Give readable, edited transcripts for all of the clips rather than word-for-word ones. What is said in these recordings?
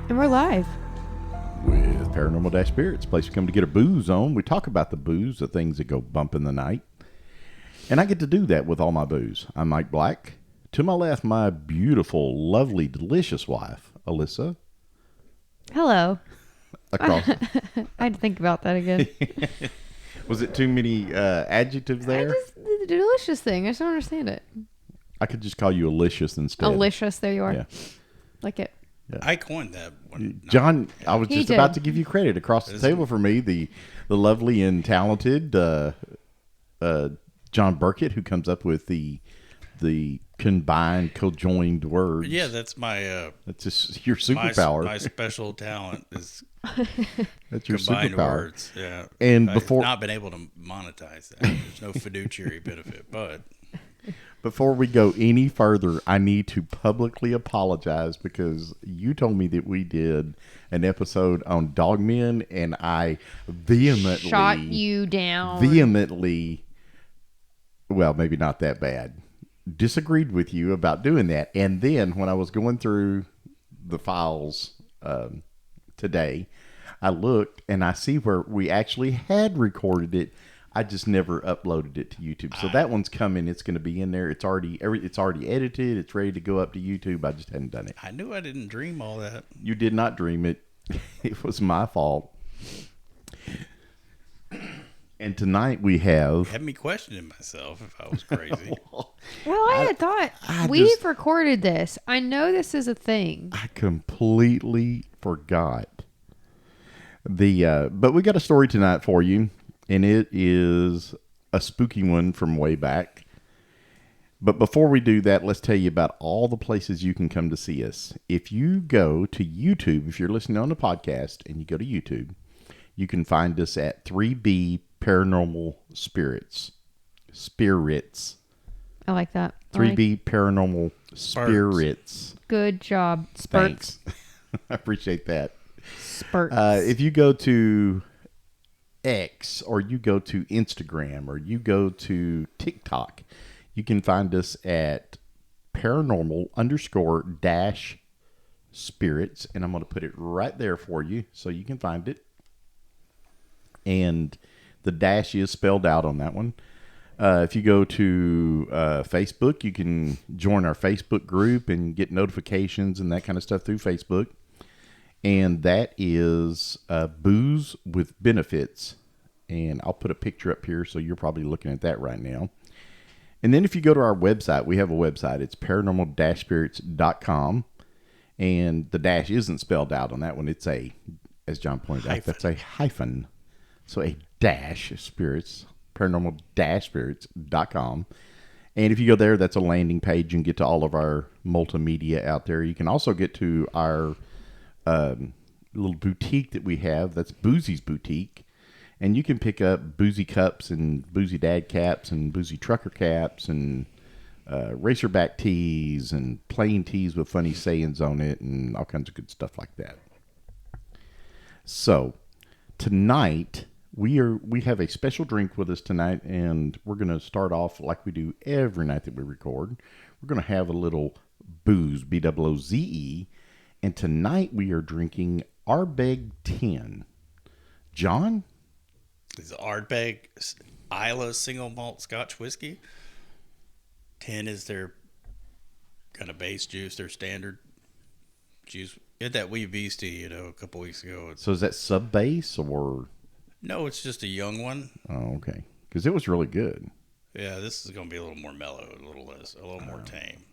And we're live. With Paranormal Spirits, place we come to get a booze on. We talk about the booze, the things that go bump in the night. And I get to do that with all my booze. I'm Mike Black. To my left, my beautiful, lovely, delicious wife, Alyssa. Hello. Across. I had to think about that again. Was it too many adjectives there? The delicious thing. I just don't understand it. I could just call you Alicious instead. Delicious. There you are. Yeah. Like it. Yeah. I coined that one. John, I was He just did. about to give you credit across the table for me. The lovely and talented John Burkett, who comes up with the combined, conjoined words. Yeah, that's my. That's just your superpower. My special talent is that's your combined superpower. words. Yeah, And I've before not been able to monetize that. There's no fiduciary benefit, but. Before we go any further, I need to publicly apologize because you told me that we did an episode on dogmen, and I vehemently Shot you down. Well, maybe not that bad, disagreed with you about doing that. And then when I was going through the files today, I looked and I see where we actually had recorded it. I just never uploaded it to YouTube. So that one's coming. It's going to be in there. It's already edited. It's ready to go up to YouTube. I just hadn't done it. I knew I didn't dream all that. You did not dream it. It was my fault. And tonight we have... You had me questioning myself if I was crazy. Well, I had thought we've recorded this. I know this is a thing. I completely forgot. But we got a story tonight for you. And it is a spooky one from way back. But before we do that, let's tell you about all the places you can come to see us. If you go to YouTube, if you're listening on the podcast and you go to YouTube, you can find us at 3B Paranormal Spirits. I like that. 3B Paranormal Spirits. Good job. Spurts. Thanks. I appreciate that. Spurts. If you go to X, or you go to Instagram, or you go to TikTok, you can find us at paranormal_spirits, and I'm going to put it right there for you so you can find it. And the dash is spelled out on that one. If you go to Facebook, you can join our Facebook group and get notifications and that kind of stuff through Facebook. And that is Booze with Benefits. And I'll put a picture up here, so you're probably looking at that right now. And then if you go to our website, we have a website. It's paranormal-spirits.com. And the dash isn't spelled out on that one. It's a, as John pointed out, that's a hyphen. So a dash spirits, paranormal-spirits.com. And if you go there, that's a landing page. You can get to all of our multimedia out there. You can also get to our little boutique that we have. That's Boozy's Boutique. And you can pick up boozy cups and boozy dad caps and boozy trucker caps and racerback tees and plain tees with funny sayings on it and all kinds of good stuff like that. So tonight we have a special drink with us tonight, and we're going to start off like we do every night that we record. We're going to have a little booze, BOOZE. And tonight we are drinking Ardbeg 10. John? Is Ardbeg Isla single malt Scotch whiskey? 10 is their kind of base juice, their standard juice. We had that Wee Beastie, a couple weeks ago. So is that sub-base or? No, it's just a young one. Oh, okay. Because it was really good. Yeah, this is going to be a little more mellow, a little more tame.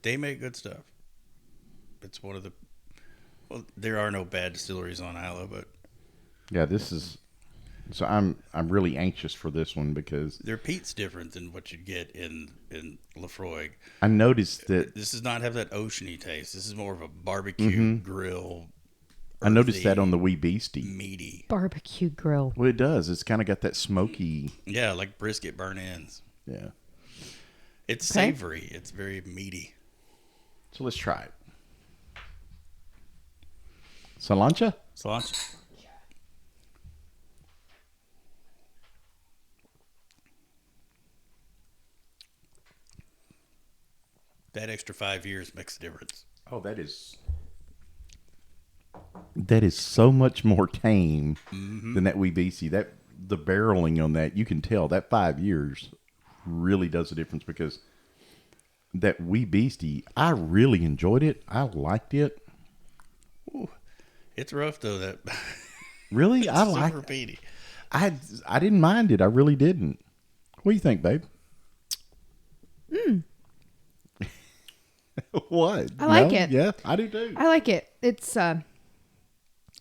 They make good stuff. It's one of the. Well, there are no bad distilleries on Isla, but yeah, this is. So I'm really anxious for this one because their peat's different than what you'd get in Lafroig. I noticed that this does not have that oceany taste. This is more of a barbecue grill. I noticed that on the Wee Beastie. Meaty barbecue grill. Well, it does. It's kind of got that smoky. Yeah, like brisket burn ends. Yeah, it's savory. It's very meaty. So let's try it. Salancha? That extra 5 years makes a difference. Oh, that is that is so much more tame than that wee beastie. That the barreling on that, you can tell that 5 years really does a difference, because that wee beastie, I really enjoyed it. I liked it. Ooh, it's rough though. That Really, I super like. peaty. I didn't mind it. I really didn't. What do you think, babe? What? I like it. Yeah, I do too. I like it. It's And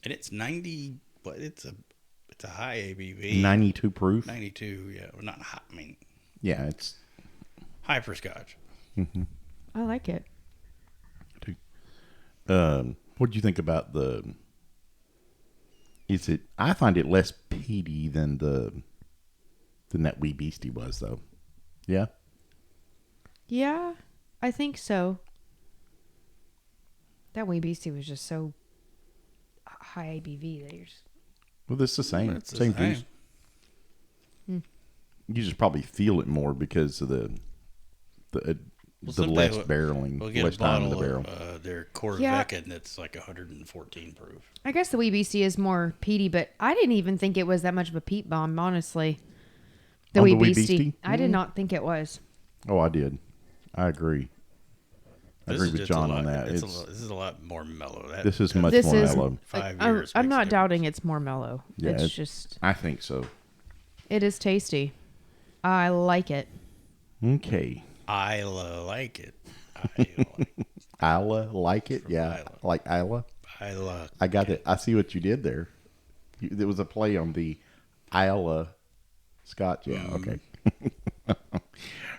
it's 90. But it's a high ABV. 92 proof. 92. Yeah, well, not high. I mean, Yeah, it's. high for Scotch. I like it. What do you think about the? Is it? I find it less peaty than that wee beastie was, though. Yeah. Yeah, I think so. That wee beastie was just so high ABV that you're just... Well, it's the same. It's the Same same. juice. You just probably feel it more because of the less barreling, We'll get less a time in the bottle barrel. of their Corvette that's like 114 proof. I guess the wee beastie is more peaty, but I didn't even think it was that much of a peat bomb, honestly. The On wee the wee beastie. beastie? I did not think it was. Oh, I did. I agree. I agree with John on that. This is a lot more mellow. This is much more mellow. 5 I'm years. not makes a difference. doubting it's more mellow. Yeah, It's just... I think so. It is tasty. I like it. Okay. Isla like it. Isla like it? Yeah. Isla. Like Isla? Isla. I got it. I see what you did there. There was a play on the Isla Scotch. Yeah. Okay.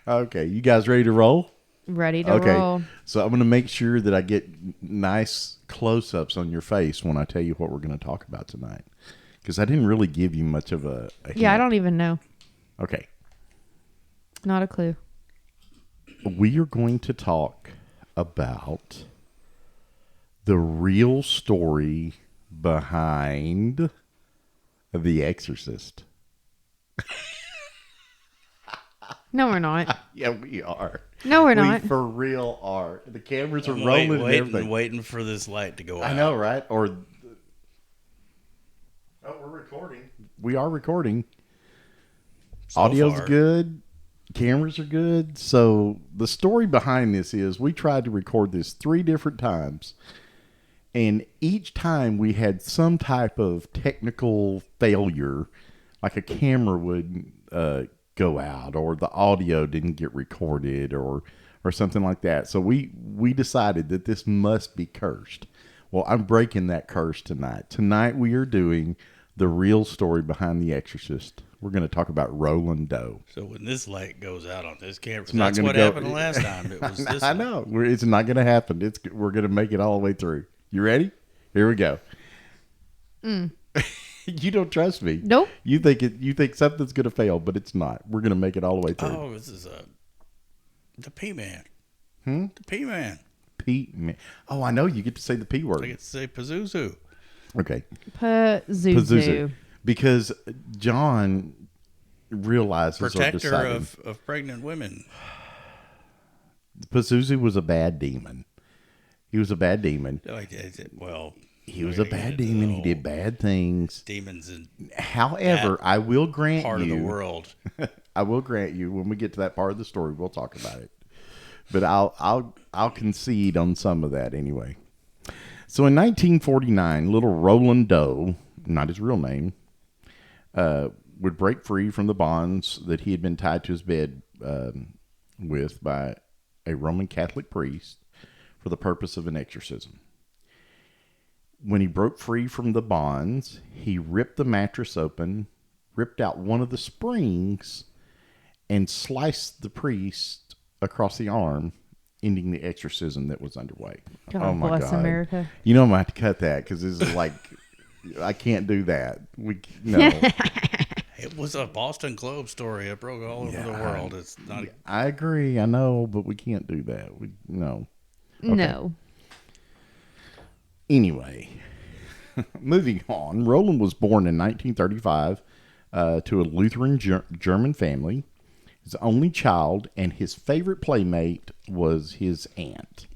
Okay. You guys ready to roll? Ready to roll. So I'm going to make sure that I get nice close-ups on your face when I tell you what we're going to talk about tonight, because I didn't really give you much of a Yeah, I hint. don't even know. Okay. Not a clue. We are going to talk about the real story behind The Exorcist. No, we're not. Yeah, we are. No, we're We not. for real are. The cameras are I'm rolling and everything. waiting for this light to go out. I know, right? Or we're recording. We are recording. So Audio's far. good. Cameras are good. So the story behind this is we tried to record this 3 different times. And each time we had some type of technical failure, like a camera would go out, or the audio didn't get recorded, or something like that. So we decided that this must be cursed. Well, I'm breaking that curse tonight. Tonight we are doing the real story behind The Exorcist. We're going to talk about Roland Doe. So when this light goes out on this camera, not that's gonna what go- happened last time. It was this I one. know. It's not going to happen. We're going to make it all the way through. You ready? Here we go. You don't trust me. Nope. You think something's going to fail, but it's not. We're going to make it all the way through. Oh, this is the P-Man. Hmm? The P-Man. Man. Oh, I know. You get to say the P I word. get to say Pazuzu. Okay. Pazuzu. Because John realizes or Protector decided of pregnant women. Pazuzu was a bad demon. He was a bad demon. Well, He was a bad demon. He did bad things. demons in However, I will grant part you of the world. I will grant you when we get to that part of the story, we'll talk about it. But I'll concede on some of that anyway. So in 1949, little Roland Doe, not his real name, would break free from the bonds that he had been tied to his bed with by a Roman Catholic priest for the purpose of an exorcism. When he broke free from the bonds, he ripped the mattress open, ripped out one of the springs, and sliced the priest across the arm, ending the exorcism that was underway. God bless America. You know I'm going to have to cut that because this is like, I can't do that. No. It was a Boston Globe story. It broke all over the world. It's not. I agree. I know, but we can't do that. No. Okay. No. Anyway, moving on. Roland was born in 1935 to a Lutheran German family. His only child, and his favorite playmate was his aunt.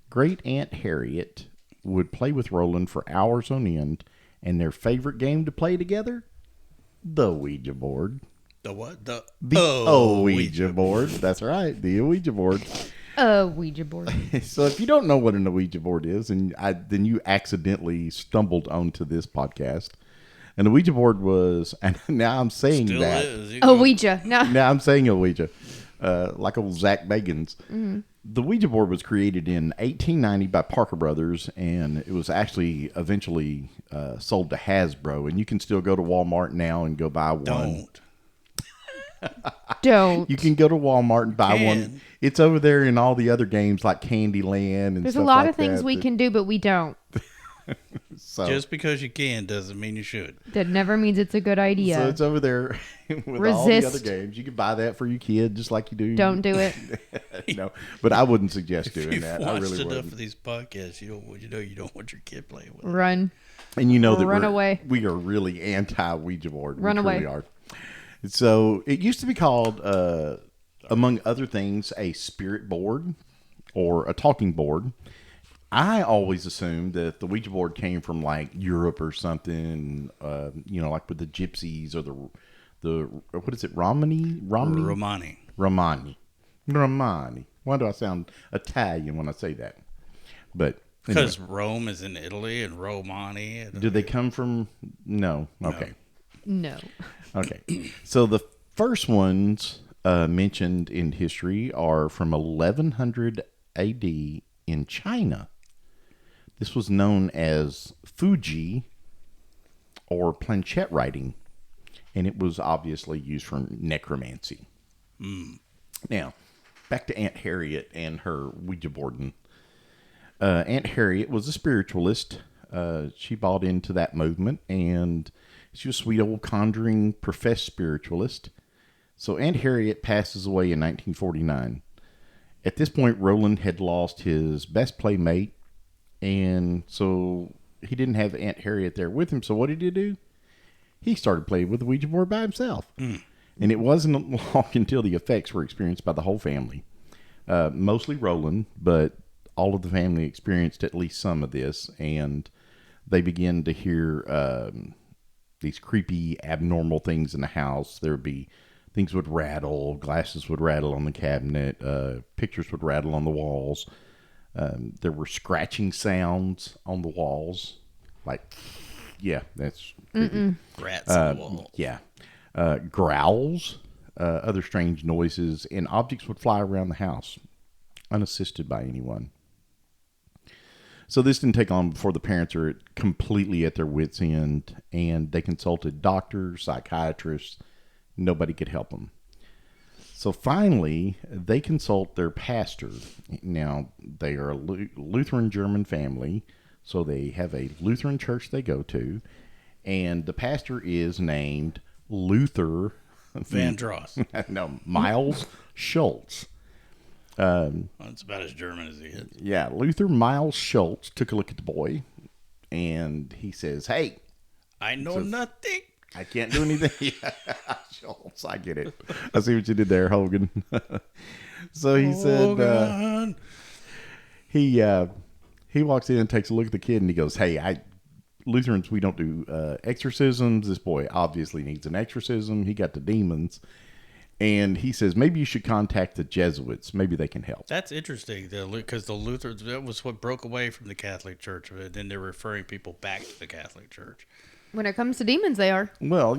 Great Aunt Harriet would play with Roland for hours on end, and their favorite game to play together? The Ouija board. The what? The Ouija board. That's right, the Ouija board. Ouija board. So if you don't know what an Ouija board is, and then you accidentally stumbled onto this podcast, and the Ouija board was, and now I'm saying Still that. is. Ouija. No. Now I'm saying Ouija, like old Zach Bagans. Mm-hmm. The Ouija board was created in 1890 by Parker Brothers, and it was actually eventually sold to Hasbro. And you can still go to Walmart now and go buy one. Don't. You can go to Walmart and buy one. It's over there in all the other games like Candyland and There's stuff a lot like of things that we can do, but we don't. So, Just because you can doesn't mean you should. That never means it's a good idea. So it's over there with all the other games. You can buy that for your kid just like you do. Don't do it. No, but I wouldn't suggest doing You've that. I watched really enough wouldn't. of these podcasts. You don't want your kid playing with it. Run. And you know that Run away. we are really anti Ouija board. Run we away. Truly are. So it used to be called, among other things, a spirit board or a talking board. I always assumed that the Ouija board came from like Europe or something, like with the gypsies or the what is it, Romani? Romani. Why do I sound Italian when I say that? But Because Rome is in Italy and Romani. do they come from? No. Okay. No. Okay. So the first ones mentioned in history are from 1100 AD in China. This was known as Fuji or planchette writing, and it was obviously used for necromancy. Now, back to Aunt Harriet and her Ouija boarding. Aunt Harriet was a spiritualist. She bought into that movement, and she was a sweet old conjuring professed spiritualist. So Aunt Harriet passes away in 1949. At this point, Roland had lost his best playmate, and so he didn't have Aunt Harriet there with him. So what did he do? He started playing with the Ouija board by himself. And it wasn't long until the effects were experienced by the whole family. Mostly Roland, but all of the family experienced at least some of this, and they began to hear these creepy, abnormal things in the house. There would be things would rattle, glasses would rattle on the cabinet, pictures would rattle on the walls. There were scratching sounds on the walls, like, yeah, that's creepy. Rats on the wall. Yeah. Growls, other strange noises, and objects would fly around the house, unassisted by anyone. So this didn't take long before the parents are completely at their wits' end, and they consulted doctors, psychiatrists. Nobody could help them. So finally, they consult their pastor. Now, they are a Lutheran German family, so they have a Lutheran church they go to, and the pastor is named Luther Vandross. No, Miles Schultz. That's about as German as he is. Yeah, Luther Miles Schultz took a look at the boy, and he says, "Hey, I know nothing. I can't do anything." Yeah, Schultz, I get it. I see what you did there, Hogan. So he said, he walks in and takes a look at the kid, and he goes, "Hey, Lutherans, we don't do exorcisms. This boy obviously needs an exorcism. He got the demons." And he says, maybe you should contact the Jesuits. Maybe they can help. That's interesting, because the Lutherans, that was what broke away from the Catholic Church. And then they're referring people back to the Catholic Church. When it comes to demons, they are. Well,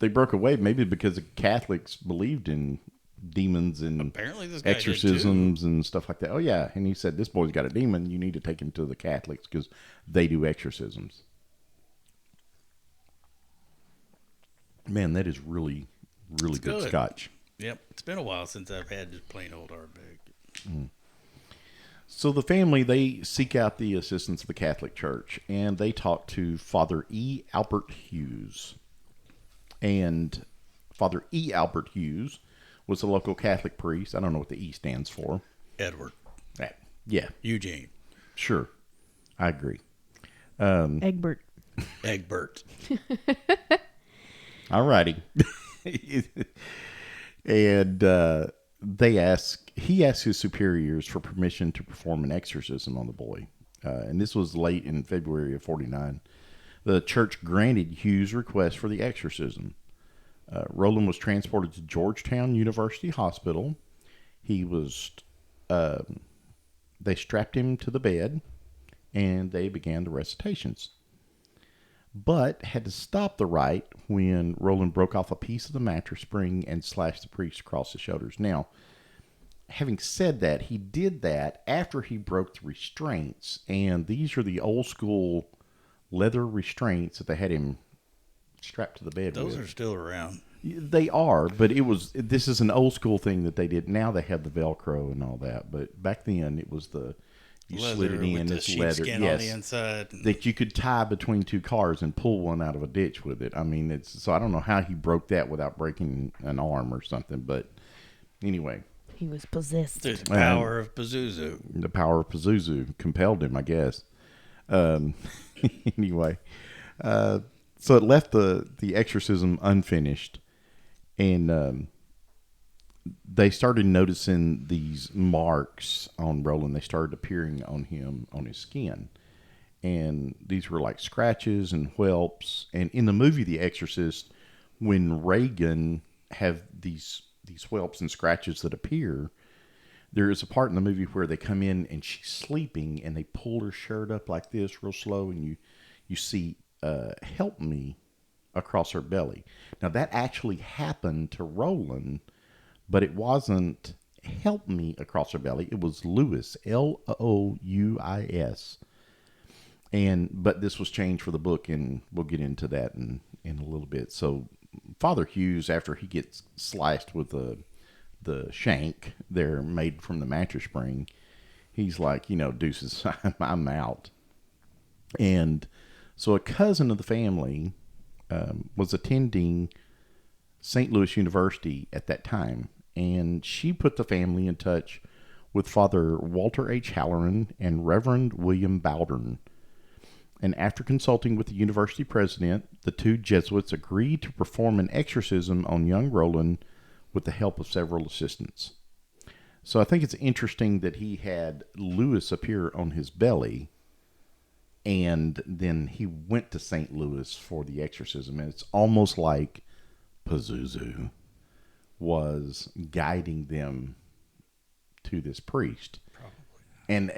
they broke away maybe because the Catholics believed in demons and apparently this guy exorcisms and stuff like that. Oh, yeah. And he said, this boy's got a demon. You need to take him to the Catholics because they do exorcisms. Man, that is really good scotch. Yep. It's been a while since I've had just plain old Ardbeg. So the family, they seek out the assistance of the Catholic Church, and they talk to Father E. Albert Hughes. And Father E. Albert Hughes was a local Catholic priest. I don't know what the E stands for. Edward. Yeah. Eugene. Sure. I agree. Egbert. All righty. And he asked his superiors for permission to perform an exorcism on the boy. and this was late in February of 49. The church granted Hughes' request for the exorcism. Roland was transported to Georgetown University Hospital. He was, they strapped him to the bed, and they began the recitations. But had to stop the rite when Roland broke off a piece of the mattress spring and slashed the priest across the shoulders. Now, having said that, he did that after he broke the restraints, and these are the old school leather restraints that they had him strapped to the bed Those with. are still around. They are, but this is an old school thing that they did. Now they have the Velcro and all that, but back then it was you Leather slid it in, with the it's leather, sheepskin on the inside. that you could tie between two cars and pull one out of a ditch with it. I mean, so I don't know how he broke that without breaking an arm or something, but anyway. He was possessed. The power of Pazuzu. The power of Pazuzu compelled him, I guess. Anyway, so it left the exorcism unfinished, and they started noticing these marks on Roland. They started appearing on him, on his skin, and these were like scratches and whelps. And in the movie The Exorcist, when Reagan have these whelps and scratches that appear, there is a part in the movie where they come in and she's sleeping and they pull her shirt up like this real slow, and you see "help me" across her belly. Now that actually happened to Roland, but it wasn't "help me" across her belly. It was Louis, Louis. But this was changed for the book, and we'll get into that in a little bit. So Father Hughes, after he gets sliced with the shank there made from the mattress spring, he's like, deuces, I'm out. And so a cousin of the family was attending St. Louis University at that time, and she put the family in touch with Father Walter H. Halloran and Reverend William Bowdern. And after consulting with the university president, the two Jesuits agreed to perform an exorcism on young Roland with the help of several assistants. So I think it's interesting that he had Louis appear on his belly, and then he went to St. Louis for the exorcism. And it's almost like Pazuzu was guiding them to this priest. And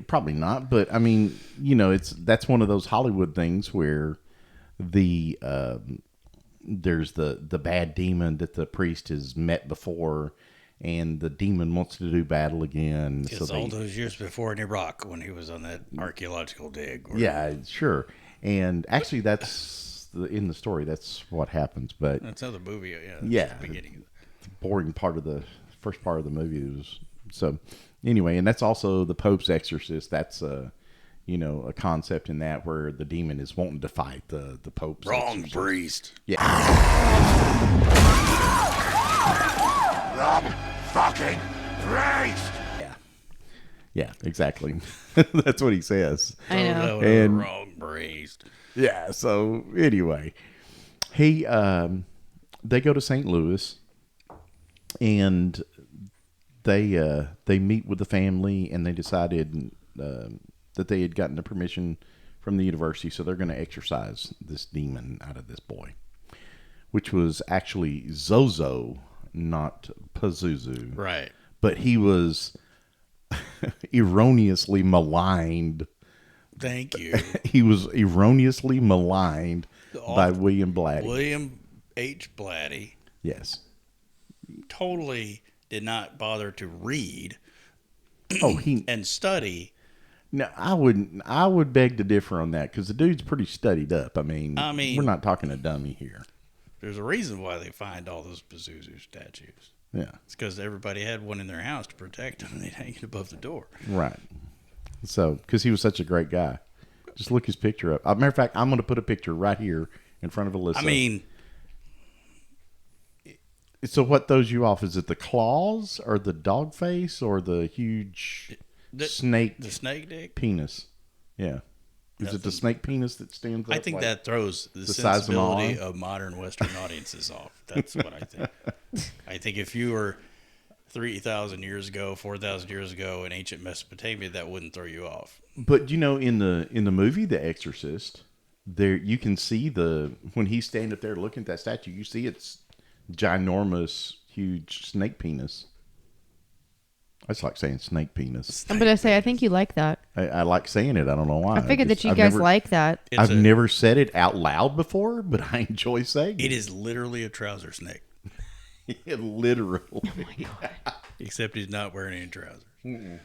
probably not, but I mean, that's one of those Hollywood things where there's the bad demon that the priest has met before, and the demon wants to do battle again. It's all those years before in Iraq when he was on that archaeological dig. Yeah, sure. And actually, that's in the story. That's what happens. But that's how the movie. Yeah. The beginning. The boring part of the first part of the movie was so. Anyway, and that's also the Pope's exorcist. That's a concept in that where the demon is wanting to fight the Pope's wrong exorcist. priest. Yeah. Wrong fucking priest. Yeah, exactly. That's what he says. I know. And wrong priest. Yeah. So anyway, they go to St. Louis, and they meet with the family, and they decided that they had gotten the permission from the university, so they're going to exorcise this demon out of this boy, which was actually Zozo, not Pazuzu. Right. But he was erroneously maligned. Thank you. He was erroneously maligned by William Blatty. William H. Blatty. Yes. Totally did not bother to read and study. No, I wouldn't. I would beg to differ on that, because the dude's pretty studied up. I mean, we're not talking a dummy here. There's a reason why they find all those Pazuzu statues. Yeah. It's because everybody had one in their house to protect them. They'd hang it above the door. Right. So, because he was such a great guy. Just look his picture up. Matter of fact, I'm going to put a picture right here in front of Alyssa. I mean, so what throws you off? Is it the claws, or the dog face, or the huge snake? The snake dick? Penis. Yeah. Is it the snake penis that stands up? I think that throws the size of my sensibility of modern Western audiences off. That's what I think. I think if you were 3,000 years ago, 4,000 years ago in ancient Mesopotamia, that wouldn't throw you off. But you know, in the movie The Exorcist, there you can see when he's standing up there looking at that statue, you see its ginormous, huge snake penis. I just like saying snake penis. I'm gonna say I think you like that. I like saying it. I don't know why. I figured that you guys like that. I've never said it out loud before, but I enjoy saying it. It is literally a trouser snake. Literally. Oh my god. Except he's not wearing any trousers. Mm-mm.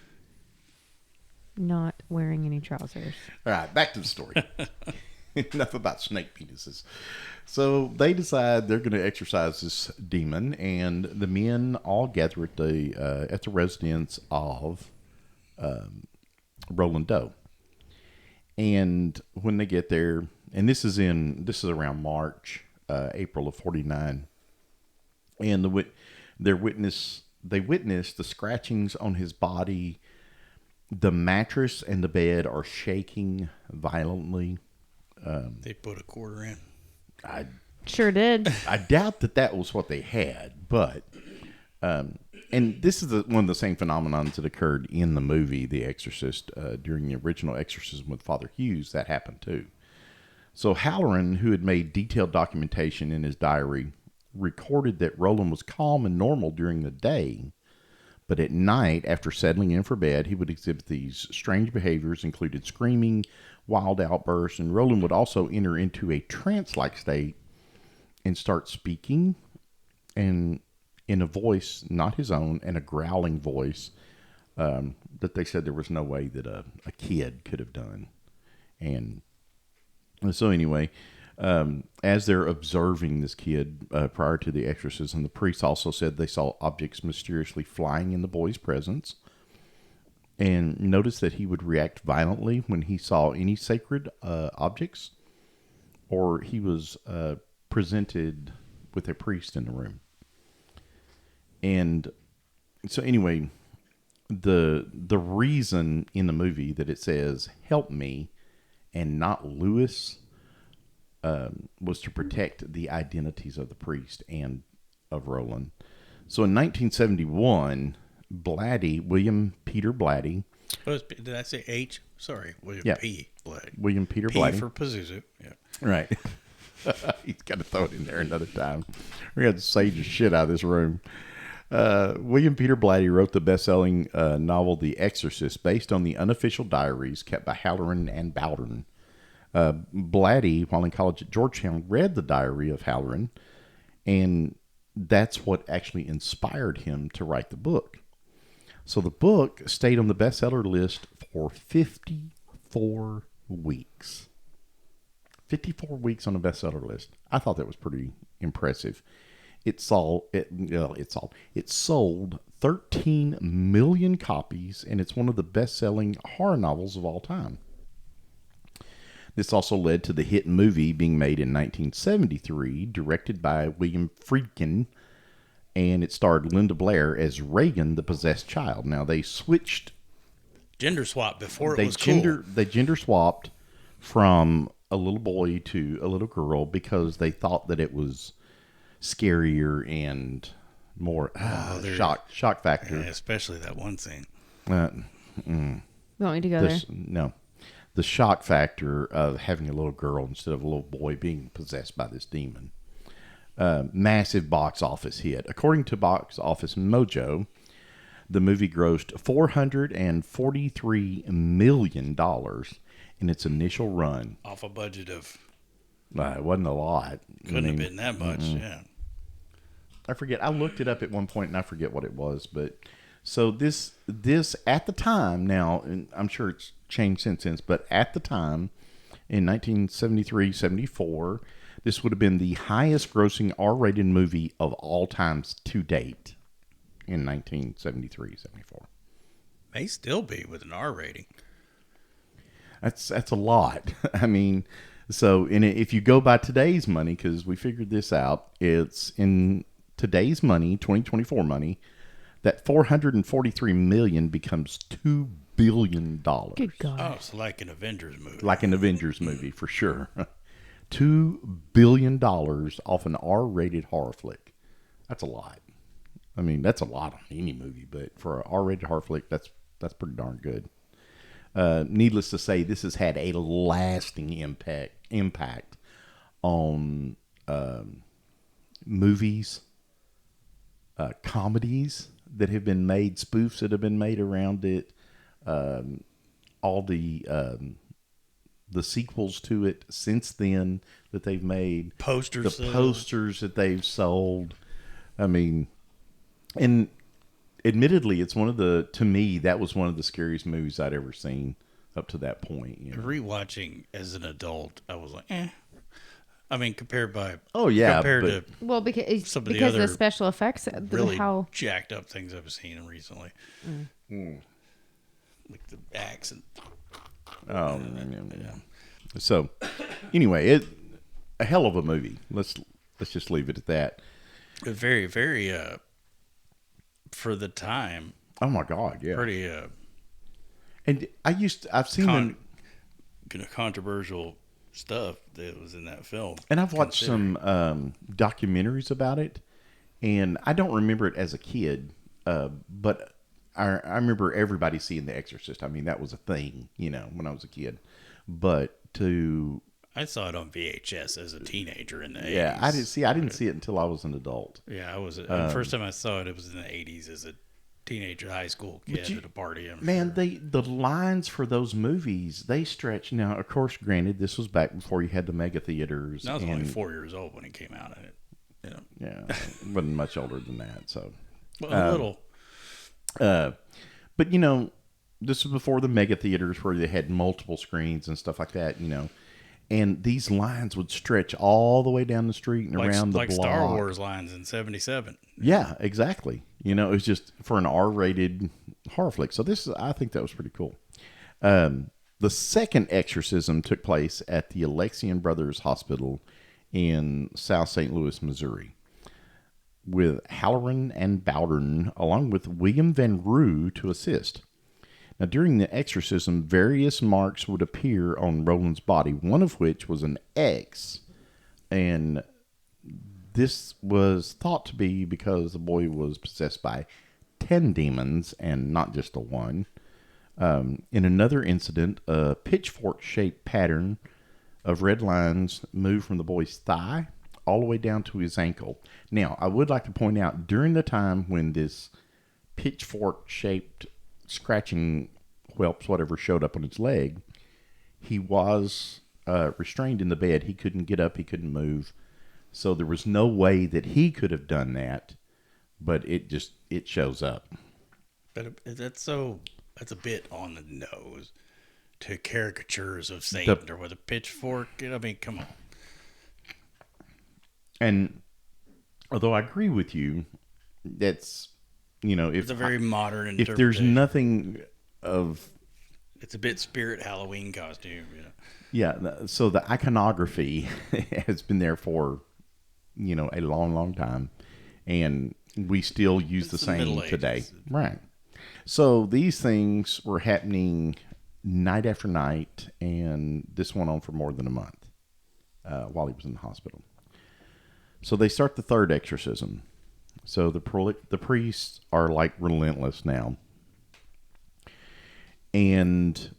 Not wearing any trousers. All right, back to the story. Enough about snake penises. So they decide they're going to exorcise this demon, and the men all gather at the residence of Roland Doe. And when they get there, and this is around March, April of 49, and they witness the scratchings on his body. The mattress and the bed are shaking violently. They put a quarter in. I Sure did. I doubt that was what they had, but and this is one of the same phenomenons that occurred in the movie The Exorcist during the original exorcism with Father Hughes. That happened too. So Halloran, who had made detailed documentation in his diary, recorded that Roland was calm and normal during the day, but at night, after settling in for bed, he would exhibit these strange behaviors, included screaming, wild outbursts, and Roland would also enter into a trance-like state and start speaking, and in a voice not his own, and a growling voice that they said there was no way that a kid could have done. And so anyway, as they're observing this kid prior to the exorcism, the priest also said they saw objects mysteriously flying in the boy's presence, and noticed that he would react violently when he saw any sacred objects, or he was presented with a priest in the room. And so anyway, the reason in the movie that it says "help me" and not Lewis was to protect the identities of the priest and of Roland. So in 1971, William Peter Blatty. Did I say H? Sorry, William P. Blatty. William Peter P Blatty. for Pazuzu. Yeah. Right. He's got to throw it in there another time. We're going to sage the shit out of this room. William Peter Blatty wrote the best-selling novel The Exorcist, based on the unofficial diaries kept by Halloran and Bowden. Blatty, while in college at Georgetown, read the diary of Halloran, and that's what actually inspired him to write the book. So the book stayed on the bestseller list for 54 weeks. 54 weeks on the bestseller list. I thought that was pretty impressive. It sold 13 million copies, and it's one of the best-selling horror novels of all time. This also led to the hit movie being made in 1973, directed by William Friedkin, and it starred Linda Blair as Reagan, the possessed child. Now, they switched... Gender swap before it was cool. They gender swapped from a little boy to a little girl because they thought that it was scarier and more shock factor. Yeah, especially that one scene. You want me to go there? No. The shock factor of having a little girl instead of a little boy being possessed by this demon. Massive box office hit. According to Box Office Mojo, the movie grossed $443 million in its initial run. Off a budget of... it wasn't a lot. Couldn't have been that much, yeah. I forget. I looked it up at one point, and I forget what it was. But so this at the time, now, and I'm sure it's changed since, but at the time, in 1973-74, this would have been the highest grossing R-rated movie of all times to date in 1973-74. May still be with an R rating. That's a lot. I mean, so if you go by today's money, because we figured this out, it's in today's money, 2024 money, that $443 million becomes $2 billion. Good God. Oh, it's like an Avengers movie. Like an Avengers movie, for sure. $2 billion off an R-rated horror flick. That's a lot. I mean, that's a lot on any movie, but for an R-rated horror flick, that's pretty darn good. Needless to say, this has had a lasting impact on movies, comedies that have been made, spoofs that have been made around it, all the sequels to it since then that they've made, Posters, the posters that they've sold. I mean, and admittedly, it's to me, that was one of the scariest movies I'd ever seen up to that point. You know? Rewatching as an adult, I was like, eh. I mean, compared but, to Well, because some of the because other the special effects, really how jacked up things I've seen recently. Like the axe and yeah. So, anyway, a hell of a movie. Let's just leave it at that. very, very for the time. Oh my God, yeah. Pretty And I've seen controversial stuff that was in that film. and I've watched some documentaries about it, and I don't remember it as a kid, but I remember everybody seeing The Exorcist. I mean, that was a thing, when I was a kid. But I saw it on VHS as a teenager in the 80s. Yeah, I didn't see it until I was an adult. Yeah, I was. The first time I saw it, it was in the 80s as a teenager, high school kid at a party. The lines for those movies, they stretch. Now, of course, granted, this was back before you had the mega theaters. I was only 4 years old when it came out. Yeah, wasn't much older than that. So, a little. But this was before the mega theaters where they had multiple screens and stuff like that. And these lines would stretch all the way down the street and around the block. Like Star Wars lines in 77. Yeah, exactly. It was just for an R-rated horror flick. So I think that was pretty cool. The second exorcism took place at the Alexian Brothers Hospital in South St. Louis, Missouri, with Halloran and Bowden, along with William Van Roo to assist. Now, during the exorcism, various marks would appear on Roland's body, one of which was an X. And this was thought to be because the boy was possessed by 10 demons and not just the one. In another incident, a pitchfork-shaped pattern of red lines moved from the boy's thigh all the way down to his ankle. Now, I would like to point out, during the time when this pitchfork-shaped scratching whelps, whatever, showed up on his leg, he was restrained in the bed. He couldn't get up. He couldn't move. So there was no way that he could have done that, but it shows up. But that's a bit on the nose to caricatures of Satan or with a pitchfork. I mean, come on. And although I agree with you, that's, It's a very modern interpretation. If there's nothing of... It's a bit spirit Halloween costume, Yeah, so the iconography has been there for, a long, long time. And we still use the same today. Right. So these things were happening night after night, and this went on for more than a month while he was in the hospital. So they start the third exorcism. So the priests are like relentless now. And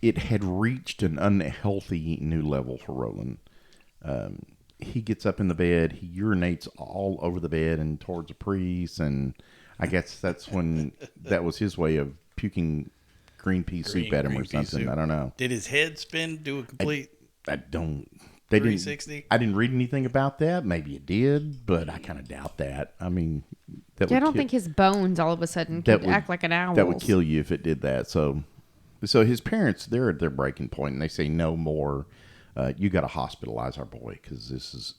it had reached an unhealthy new level for Roland. He gets up in the bed. He urinates all over the bed and towards the priest. And I guess that's when that was his way of puking green pea soup at him or something. I don't know. Did his head spin, do a complete... I don't... They 360? I didn't read anything about that. Maybe it did, but I kind of doubt that. I mean, I don't think his bones all of a sudden could act like an owl. That would kill you if it did that. So his parents, they're at their breaking point, and they say, no more. You got to hospitalize our boy because this is,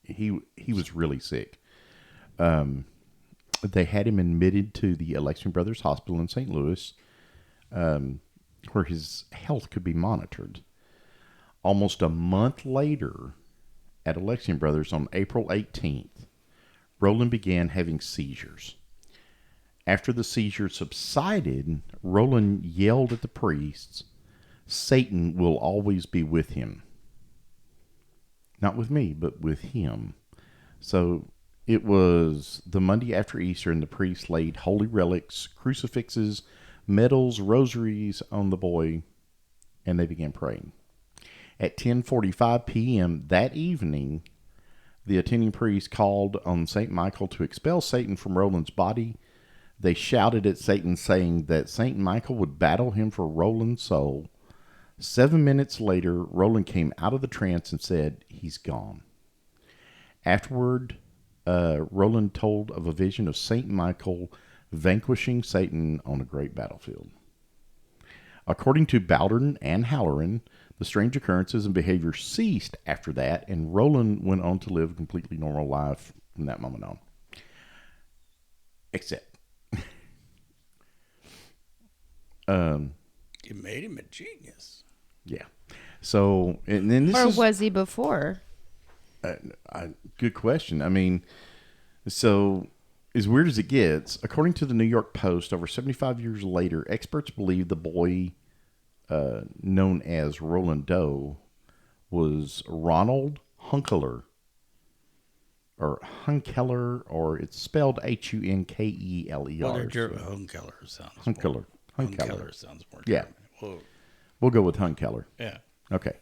he was really sick. They had him admitted to the Alexian Brothers Hospital in St. Louis, where his health could be monitored. Almost a month later, at Alexian Brothers on April 18th, Roland began having seizures. After the seizures subsided, Roland yelled at the priests, "Satan will always be with him." Not with me, but with him. So It was the Monday after Easter, and the priest laid holy relics, crucifixes, medals, rosaries on the boy, and they began praying. At 10:45 p.m. that evening, the attending priest called on St. Michael to expel Satan from Roland's body. They shouted at Satan, saying that St. Michael would battle him for Roland's soul. 7 minutes later, Roland came out of the trance and said, "He's gone." Afterward, Roland told of a vision of St. Michael vanquishing Satan on a great battlefield. According to Bowden and Halloran, the strange occurrences and behavior ceased after that, and Roland went on to live a completely normal life from that moment on. Except, You made him a genius. yeah. So, and then this Or is was he before? good question. I mean, so as weird as it gets, according to the New York Post, over 75 years later, experts believe the boy known as Roland Doe was Ronald Hunkeler, or Hunkeler, or it's spelled Hunkeler. Hunkeler sounds Hunkeler. Hunkeler sounds more Yeah. German. Whoa. We'll go with Hunkeler. Yeah. Okay.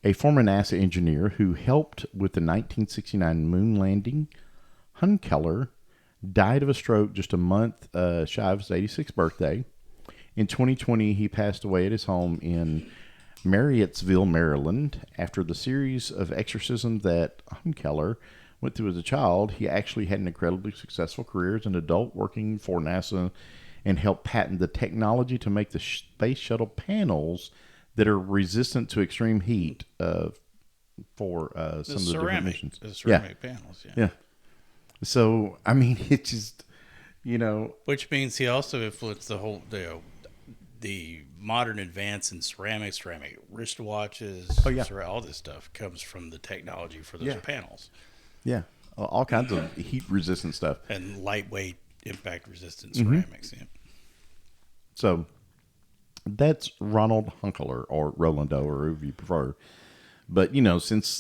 A former NASA engineer who helped with the 1969 moon landing, Hunkeler died of a stroke just a month shy of his 86th birthday. In 2020, he passed away at his home in Marriottsville, Maryland. After the series of exorcisms that Hunkeler went through as a child, he actually had an incredibly successful career as an adult working for NASA and helped patent the technology to make the space shuttle panels that are resistant to extreme heat for some of the different missions. The ceramic panels, yeah. Yeah. So, I mean, it just, Which means he also influenced the whole the modern advance in ceramic wristwatches. Oh, yeah. All this stuff comes from the technology for those panels. yeah, all kinds of heat-resistant stuff. And lightweight, impact-resistant ceramics. Yeah. So, that's Ronald Hunkeler, or Roland Doe, or whoever you prefer. But, since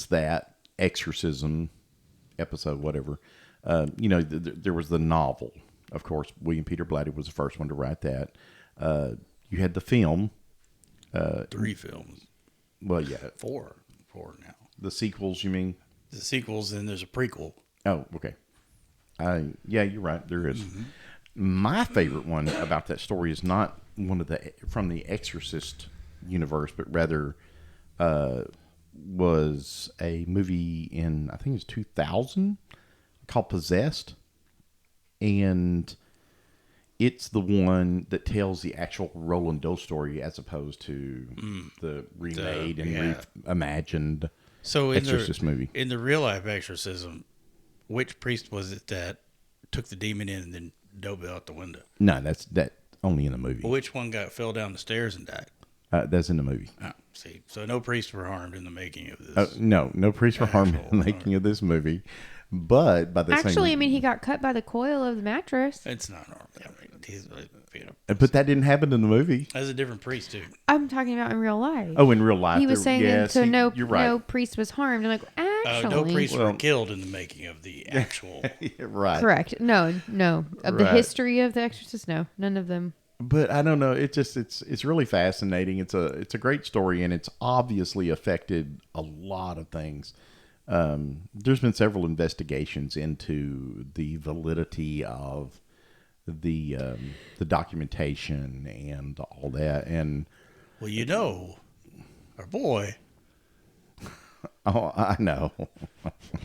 that exorcism episode, whatever, there was the novel. Of course, William Peter Blatty was the first one to write that. You had the film. 3 films. Well, yeah. 4 now. The sequels, you mean? The sequels, and there's a prequel. Oh, okay. Yeah, you're right. There is. Mm-hmm. My favorite one about that story is not one from the Exorcist universe, but rather was a movie in, I think it was 2000, called Possessed. And it's the one that tells the actual Roland Doe story as opposed to the remade and reimagined Exorcist movie. In the real life exorcism, which priest was it that took the demon in and then dove out the window? No, that's only in the movie. Which one fell down the stairs and died? That's in the movie. Oh, see, so no priests were harmed in the making of this. No priests were harmed in the making of this movie. But by the same... Actually, I mean, he got cut by the coil of the mattress. It's not normal. I mean, he's, but that didn't happen in the movie. That's a different priest, too. I'm talking about in real life. Oh, in real life. He was saying you're right. no priest was harmed. I'm like, actually. No priests were killed in the making of the actual... Right. Correct. No. Of the history of The Exorcist, no. None of them. But I don't know. It's really fascinating. It's a great story, and it's obviously affected a lot of things. There's been several investigations into the validity of the documentation and all that. And well, our boy. Oh, I know.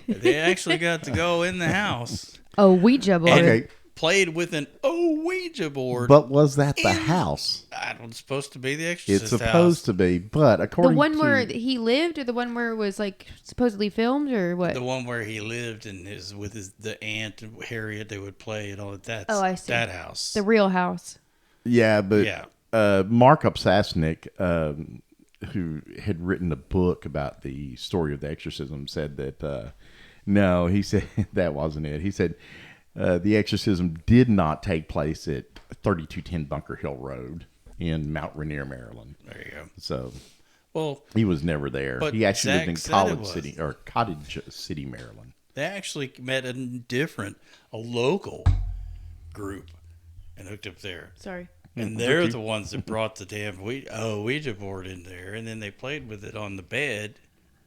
They actually got to go in the house. Oh, Ouija board. Okay. Played with an Ouija board. But was that the house? It's supposed to be the Exorcist It's supposed to be, but according to... The one where he lived, or the one where it was like supposedly filmed, or what? The one where he lived and the aunt Harriet, they would play and all that. Oh, I see. That house. The real house. Yeah, but Mark Upsasnik, who had written a book about the story of the exorcism, said that no, he said that wasn't it. He said the exorcism did not take place at 3210 Bunker Hill Road in Mount Rainier, Maryland. There you go. So, well, he was never there. But he actually lived in Cottage Cottage City, Maryland. They actually met a local group and hooked up there. Sorry. And they're the ones that brought the damn Ouija board in there. And then they played with it on the bed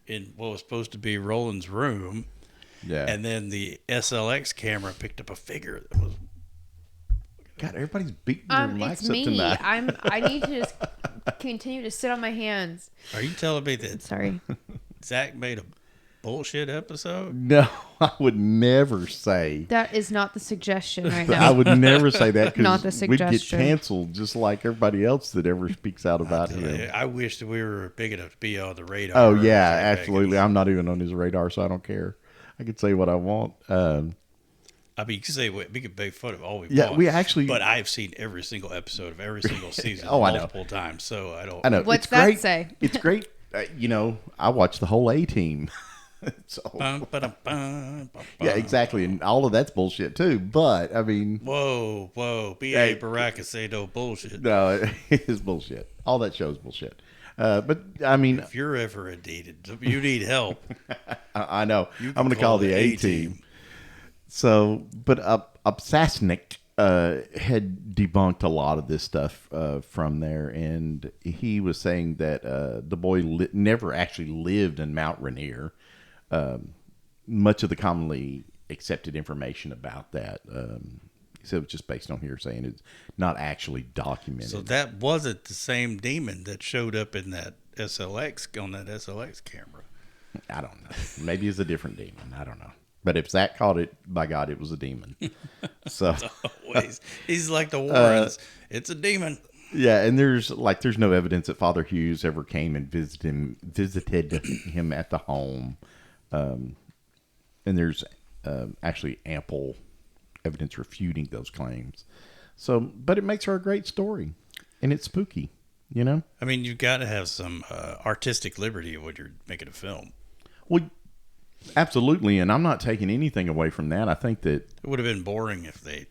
in what was supposed to be Roland's room. Yeah. And then the SLX camera picked up a figure that was... God, everybody's beating their mics It's up me. tonight. I need to just continue to sit on my hands. Are you telling me that Sorry. Zach made a bullshit episode? No, I would never say. That is not the suggestion right now. I would never say that Not the because we'd get suggestion. canceled just like everybody else that ever speaks out about him. I wish that we were big enough to be on the radar. Oh, yeah, absolutely. I'm not even on his radar, so I don't care. I can say what I want. I mean, you can say we can make fun of all we Yeah, want. we actually... But I've seen every single episode of every single season Oh, I know. multiple times, so I don't... I know. What's it's that great. say? It's great. I watched the whole A-Team. So, Bum, ba-dum, bum, bum, yeah, exactly. And all of that's bullshit, too. But, I mean... Whoa. B.A. Hey. Baraka say no bullshit. No, it is bullshit. All that show's bullshit. But, I mean... If you're ever you need help. I know. You I'm can going to call the A-Team. So, but Upsasnik had debunked a lot of this stuff from there, and he was saying that the boy never actually lived in Mount Rainier. Much of the commonly accepted information about that, he said, it was just based on hearsay, and it's not actually documented. So that wasn't the same demon that showed up in that SLX camera. I don't know. Maybe it's a different demon. I don't know. But if Zach caught it, by God, it was a demon. So Always. He's like the Warrens. It's a demon. yeah, and there's no evidence that Father Hughes ever came and visited him at the home, and there's actually ample evidence refuting those claims. So, but it makes for a great story, and it's spooky, you know. I mean, you've got to have some artistic liberty when you're making a film. Well, absolutely, and I'm not taking anything away from that. I think that It would have been boring if they,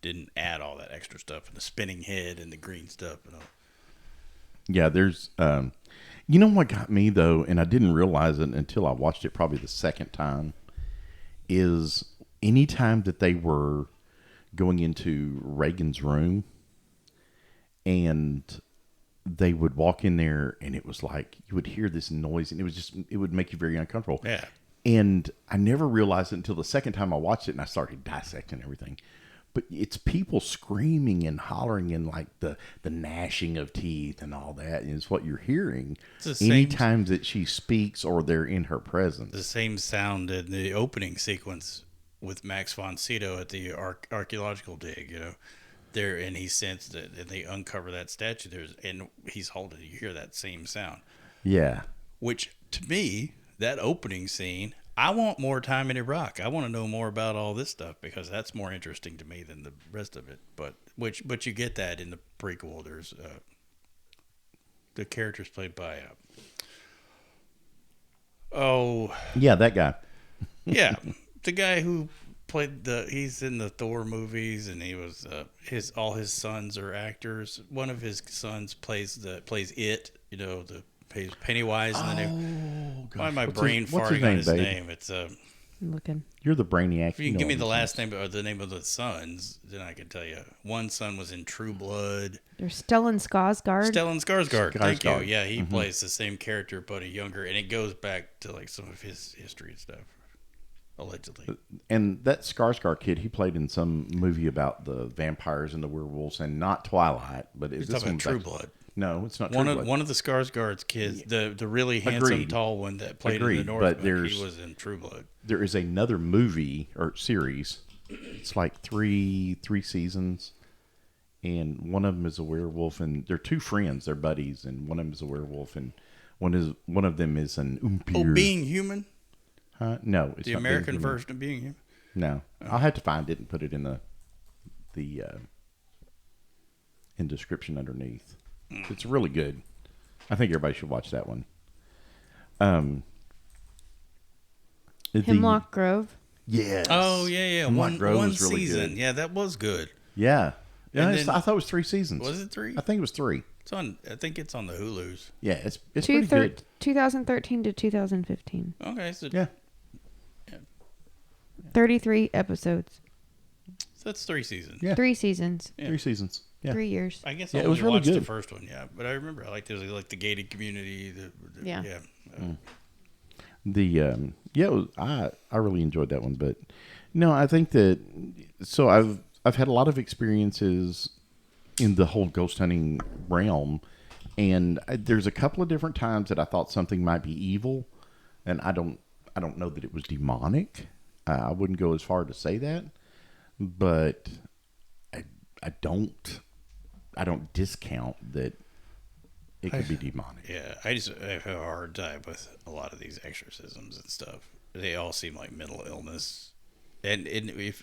didn't add all that extra stuff and the spinning head and the green stuff and all. yeah, there's you know what got me though, and I didn't realize it until I watched it probably the second time, is anytime that they were going into Reagan's room and they would walk in there and it was like you would hear this noise and it would make you very uncomfortable. Yeah. And I never realized it until the second time I watched it and I started dissecting everything. But it's people screaming and hollering and like the gnashing of teeth and all that is what you're hearing anytime that she speaks or they're in her presence. The same sound in the opening sequence with Max von Sydow at the archaeological dig, there, and he sensed it, and they uncover that statue. And he's holding it. You hear that same sound. Yeah. Which, to me, that opening scene, I want more time in Iraq. I want to know more about all this stuff because that's more interesting to me than the rest of it. But you get that in the prequel. There's the characters played by Yeah, that guy. yeah, the guy who played he's in the Thor movies, and he was all his sons are actors. One of his sons plays it, plays Pennywise in the name. Why am I brain farting on his name? It's I'm looking. You're the brainiac. if you can give me the last name or the name of the sons, then I can tell you. One son was in True Blood. There's Stellan Skarsgård. Stellan Skarsgård. Thank you. Skarsgård. Yeah, he plays the same character but a younger, and it goes back to like some of his history and stuff. Allegedly. And that Skarsgård kid, he played in some movie about the vampires and the werewolves, and not Twilight, but is You're this talking one about True Blood. No, it's not True One Blood. of one of the Skarsgård's kids, the really handsome Agreed. tall one that played in Agreed, the but Northman, he was in True Blood. There is another movie or series. It's like three seasons, and one of them is a werewolf, and they're two friends, they're buddies, and one of them is a werewolf, and one of them is an umpire. Oh, Being Human? No, it's The not American Being Human. version of Being Human? No, I'll have to find it and put it in the in description underneath. It's really good. I think everybody should watch that one. Hemlock Grove. Yes. Oh, yeah. Hemlock Grove One was really season. good. Yeah, that was good. Yeah, Yeah, And then- I thought it was 3 seasons. Was it 3? I think it was 3. It's on. I think it's on the Hulu's. Yeah, it's pretty good. 2013 to 2015. Okay, so Yeah. 33 episodes. that's 3 seasons. Yeah. 3 seasons. Yeah. 3 seasons. Yeah. 3 years. I guess Yeah, I it was only really watched the good. first one. Yeah, but I remember I liked it. Like the gated community. Yeah. It was, I really enjoyed that one, but no, I think that so I've had a lot of experiences in the whole ghost hunting realm, and there's a couple of different times that I thought something might be evil, and I don't know that it was demonic. I wouldn't go as far to say that, but I don't discount that it could be demonic. Yeah, I have a hard time with a lot of these exorcisms and stuff. They all seem like mental illness, and if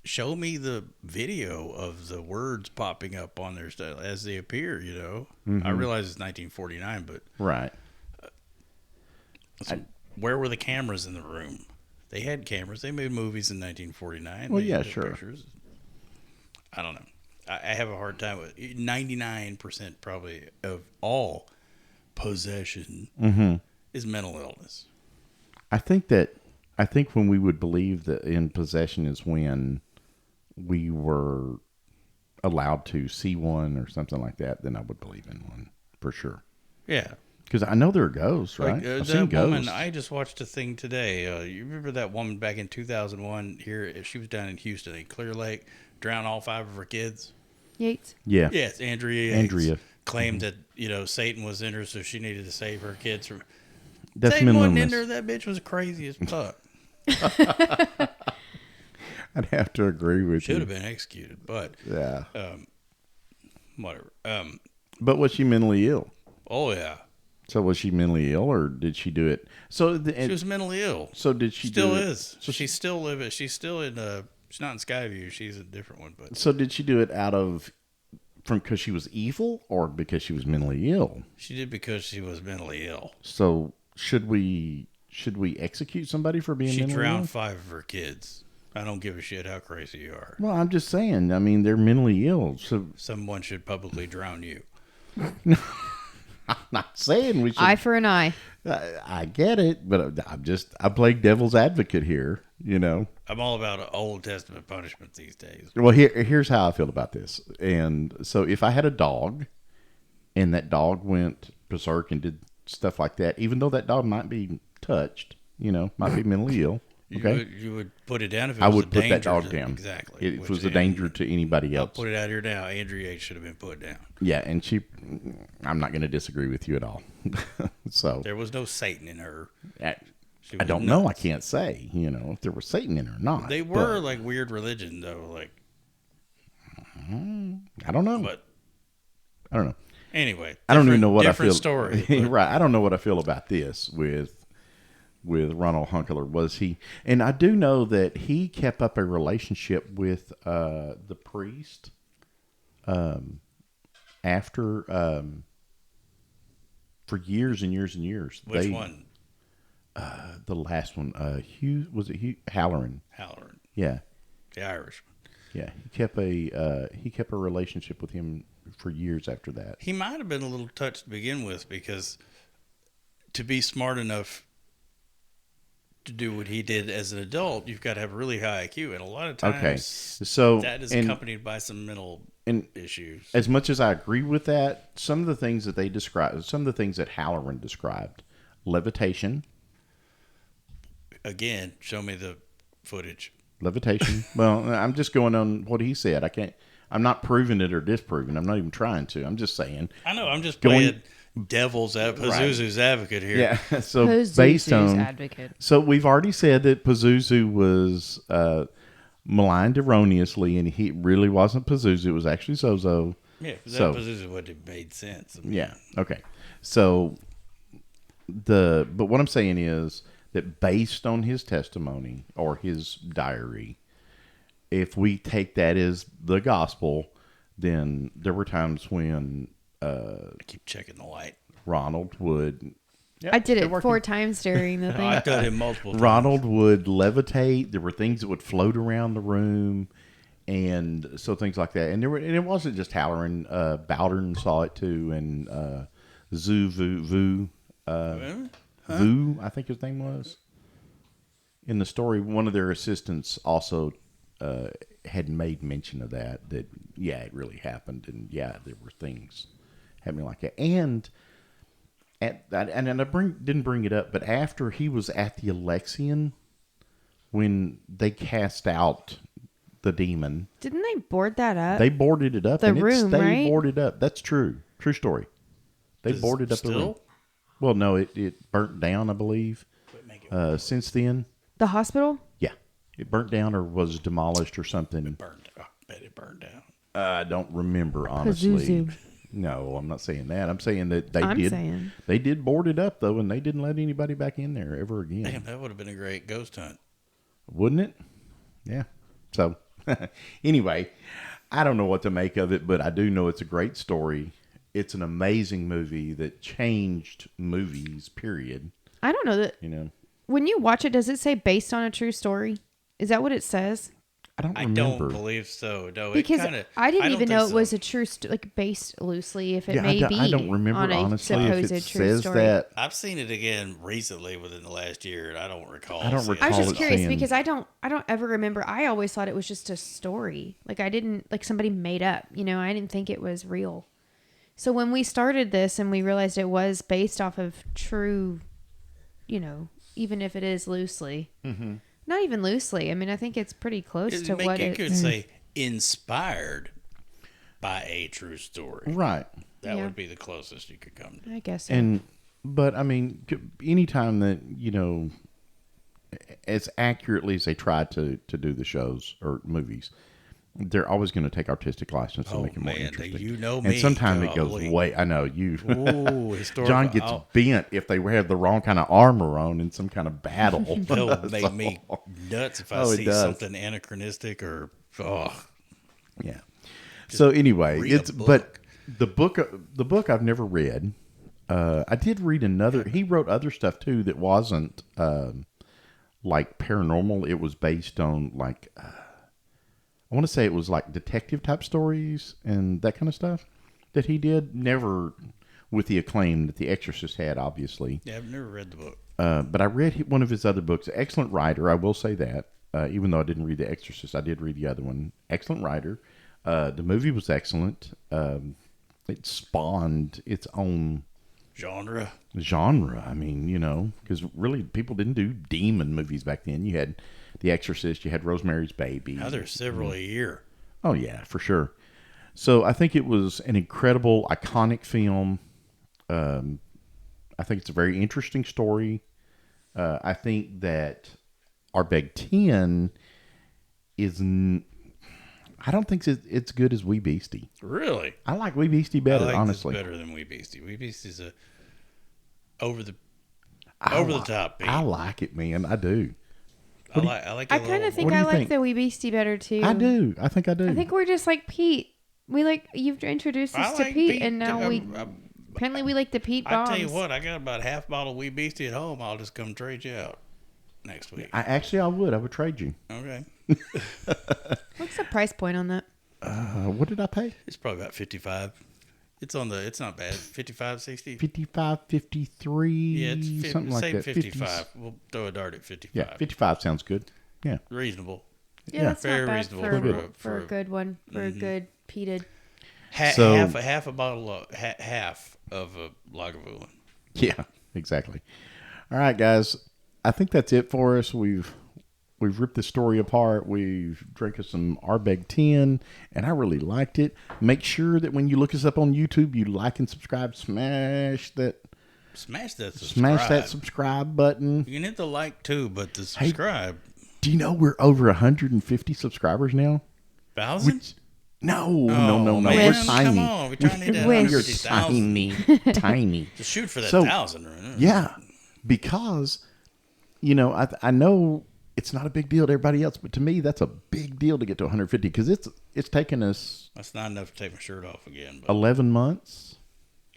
show me the video of the words popping up on their stuff as they appear. You know, I realize it's 1949, but Right. where were the cameras in the room? They had cameras. They made movies in 1949. Well, They yeah, took sure. pictures. I don't know. I have a hard time with 99% probably of all possession is mental illness. I think when we would believe that in possession is when we were allowed to see one or something like that, then I would believe in one for sure. Yeah. Because I know there are ghosts, right? Like, I've that seen woman, ghosts. I just watched a thing today. You remember that woman back in 2001 here? She was down in Houston in Clear Lake, drowned all 5 of her kids. Yates. Yeah. Yes, Andrea. Yates Andrea. claimed that Satan was in her, so she needed to save her kids from. That's Satan mental wasn't in illness. her. That bitch was crazy as fuck. I'd have to agree with Should you. have been executed, but Yeah. whatever. But was she mentally ill? Oh yeah, So was she mentally ill, or did she do it? So she was mentally ill. So did she Still do it? is. So she's still living. She's still in. She's not in Skyview. She's a different one. But So did she do it because she was evil, or because she was mentally ill? she did because she was mentally ill. So should we execute somebody for being She mentally drowned ill? 5 of her kids. I don't give a shit how crazy you are. Well, I'm just saying. I mean, they're mentally ill. So Someone should publicly drown you. I'm not saying we should. Eye for an eye. I get it, but I play devil's advocate here. You know. I'm all about Old Testament punishment these days. Well, here's how I feel about this. And so, if I had a dog, and that dog went berserk and did stuff like that, even though that dog might be touched, might be mentally ill. Okay, You would put it down if it I was would a put that danger dog to- down. Exactly. It Which was a danger to anybody I'll else. put it out here now. Andrea Yates should have been put down. Yeah, and I'm not going to disagree with you at all. So There was no Satan in her. She I was don't know. I nuts. can't say, if there was Satan in her or not. They were like weird religion though. Like, I don't know. but I don't know. anyway, I don't even know what I different feel. story. but- Right. I don't know what I feel about this with Ronald Hunkeler. Was he? And I do know that he kept up a relationship with the priest after for years and years and years. Which one? The last one. Hugh, was it Hugh Halloran? Halloran, Yeah. the Irish. Yeah. He kept a relationship with him for years after that. He might have been a little touched to begin with because to be smart enough to do what he did as an adult, you've got to have a really high IQ, and a lot of times Okay. So that is and- accompanied by some mental and issues. as much as I agree with that, some of the things that they described, some of the things that Halloran described, levitation. Again, show me the footage. Well, I'm just going on what he said. I'm not proving it or disproving. I'm not even trying to. I'm just saying. I know. I'm just Going- playing devil's Pazuzu's advocate here. Yeah. So Pazuzu's based on, advocate. so we've already said that Pazuzu was maligned erroneously, and he really wasn't Pazuzu. It was actually Zozo. Yeah, because So- that Pazuzu would have made sense. I mean, Yeah. Okay. So but what I'm saying is that based on his testimony or his diary, if we take that as the gospel, then there were times when I keep checking the light. Ronald would. I did still it working. 4 times during the I've thing. done him multiple times. Ronald would levitate. There were things that would float around the room, And so things like that. And it wasn't just Halloran. Bowdern saw it too, and Vu, Vu, I think his name was. In the story, one of their assistants also had made mention of that yeah, it really happened, and yeah, there were things happening like that. And I didn't bring it up, but after he was at the Alexian, when they cast out the demon, Didn't they board that up? they boarded it up, The and room, it stayed right? boarded up. That's true story. They Does boarded up the room. still? Well, no, it burnt down, I believe. Since then, The hospital? yeah, it burnt down or was demolished or something. Burned. I bet it burned down. I don't remember, honestly. Pazuzu. No, I'm not saying that. I'm saying that saying. they did board it up, though, and they didn't let anybody back in there ever again. Damn, that would have been a great ghost hunt. Wouldn't it? Yeah. So, anyway, I don't know what to make of it, but I do know it's a great story. It's an amazing movie that changed movies, period. I don't know that. You know, When you watch it, does it say based on a true story? Is that what it says? I don't I remember. don't believe so. No, Because I didn't even know it was a. a true, like based loosely, if it Yeah, may be. I don't remember, on a honestly, if supposed it true says story. that. I've seen it again recently within the last year, and I don't recall. I don't seeing recall I was it just curious saying- because I don't ever remember. I always thought it was just a story. Like I didn't like somebody made up. You know, I didn't think it was real. So when we started this and we realized it was based off of true, you know, even if it is loosely, not even loosely. I mean, I think it's pretty close to what you it. could say inspired by a true story. Right. That Yeah. would be the closest you could come to. I guess. So. But I mean, anytime that, you know, as accurately as they try to do the shows or movies, they're always going to take artistic license and Oh, make it more man, interesting. you know and me, sometimes it goes golly. way. I know you. Ooh, historical. John gets bent if they have the wrong kind of armor on in some kind of battle. It'll make me nuts if I Oh, it see does. something anachronistic or Yeah. So anyway, read a it's book. but the book I've never read. I did read another. He wrote other stuff too that wasn't like paranormal. It was based on like I want to say it was like detective type stories and that kind of stuff that he did. Never with the acclaim that The Exorcist had, obviously. yeah. I've never read the book. But I read one of his other books. Excellent writer, I will say that. Even though I didn't read The Exorcist, I did read the other one. Excellent writer. The movie was excellent. It spawned its own Genre. genre. I mean, you know, because really people didn't do demon movies back then. You had The Exorcist, you had Rosemary's Baby. Now there's several a year. Oh, yeah, for sure. So I think it was an incredible, iconic film. I think it's a very interesting story. I think that Ardbeg 10 is... I don't think it's good as Wee Beastie. Really? I like Wee Beastie better, I like honestly. this better than Wee Beastie. Wee Beastie's a over the I top beat. I like it, man. I do. I like. I kind of think What do I you like think? the Wee Beastie better too. I do. I think I do. I think we're just like Pete. We like you've introduced us I to like Pete, Pete, and now we I'm- apparently we like the Pete bombs. I tell you what, I got about half bottle of Wee Beastie at home. I'll just come trade you out next week. I would trade you. Okay. What's the price point on that? What did I pay? It's probably about 55. It's not bad. 55, 60. 55, 53, Yeah, it's something like say that. 55. We'll throw a dart at 55. Yeah, 55 sounds good. Yeah. Reasonable. Yeah, Yeah. that's Very not bad reasonable for a good one, for a good peated. So- half a bottle of half of a Lagavulin. Yeah, exactly. All right, guys. I think that's it for us. We've ripped the story apart. We've drank us some Ardbeg 10, and I really liked it. Make sure that when you look us up on YouTube, you like and subscribe. Smash that subscribe button. You can hit the like too, but the subscribe. Do you know we're over 150 subscribers now? 1,000? No. Man, We're come tiny. on. We're trying to hit that Wish. You're 150,000. tiny. Tiny. Just shoot for that So- 1,000. Right? Yeah, because, you know, I know it's not a big deal to everybody else, but to me, that's a big deal to get to 150 because it's taken us That's not enough to take my shirt off again. But 11 months.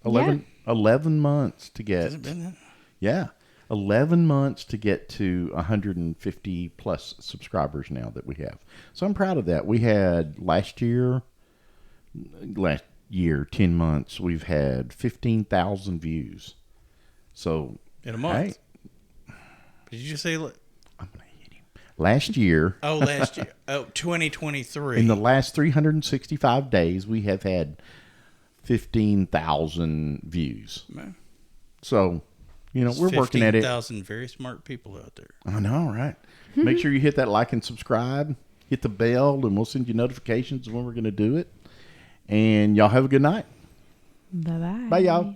11 months to get. has it been that? Yeah. 11 months to get to 150 plus subscribers now that we have. So I'm proud of that. We had last year, 10 months, we've had 15,000 views. So In a month. Hey, Did you just say? I'm going to hit him. Last year. Oh, last year. Oh, 2023. In the last 365 days, we have had 15,000 views. Man. So, we're working at it. 15,000 very smart people out there. I know, right? Make sure you hit that like and subscribe. Hit the bell, and we'll send you notifications when we're going to do it. And y'all have a good night. Bye-bye. Bye, y'all.